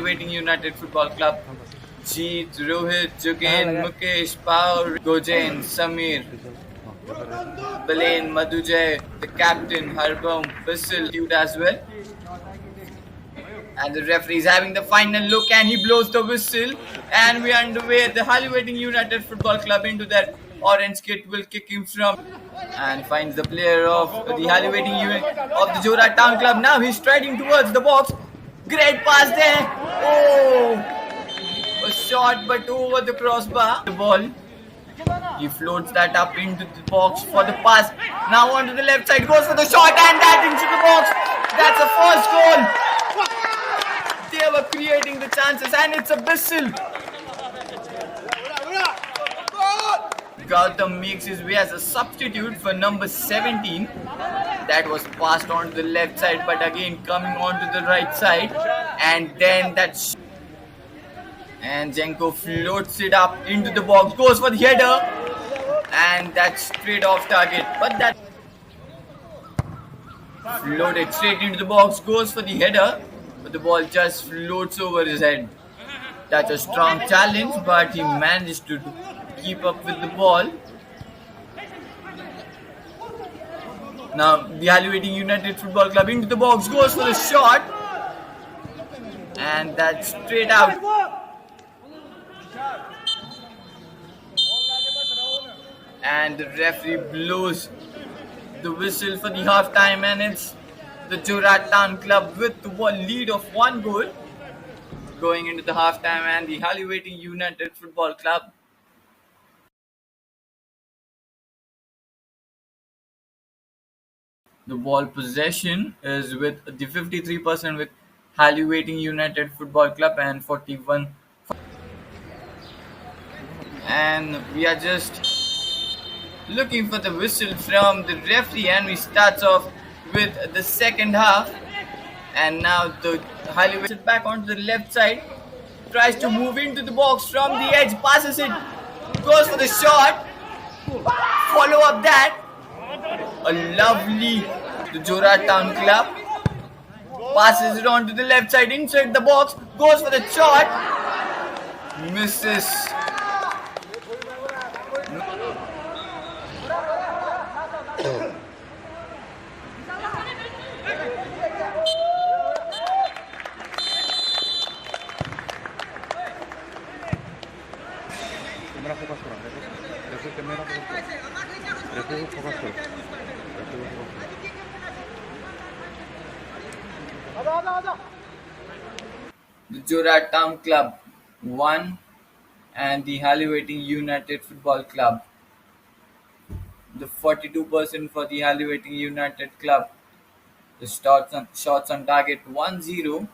Waiting United Football Club. Jeet, Rohit, Jugain, Mukesh, Paul, Gojain, Samir, Balain, Madhujay, the captain, Harbom, Whistle, cute as well. And the referee is having the final look and he blows the whistle. And we are underway. The Waiting United Football Club into their orange kit will kick him from and finds the player of the Waiting Unit of the Jorat Town Club. Now he's striding towards the box. Great pass there. Oh, a shot but over the crossbar. The ball. He floats that up into the box for the pass. Now onto the left side, goes for the shot and that into the box. That's a first goal. They were creating the chances and it's a whistle. Gautam makes his way as a substitute for number 17. That was passed on to the left side but again coming on to the right side. And then and Jenko floats it up into the box, goes for the header, and that's straight off target. But that floated straight into the box, goes for the header, but the ball just floats over his head. That's a strong challenge, but he managed to keep up with the ball. Now the Waiting United Football Club into the box, goes for the shot, and that's straight out. And the referee blows the whistle for the half-time, and it's the Jorat Town Club with the lead of 1 goal going into the half-time, and the Waiting United Football Club the ball possession is with the 53% with Waiting United Football Club and 41, and we are just looking for the whistle from the referee, and we start off with the second half. And now the Whistle back onto the left side, tries to move into the box from the edge, passes it, goes for the shot, follow up that, a lovely the Jorat Town Club, passes it on to the left side inside the box, goes for the shot, misses. The Jorat Town Club won, and the Waiting United Football Club. The 42% for the Waiting United Club. The shots on target 1-0.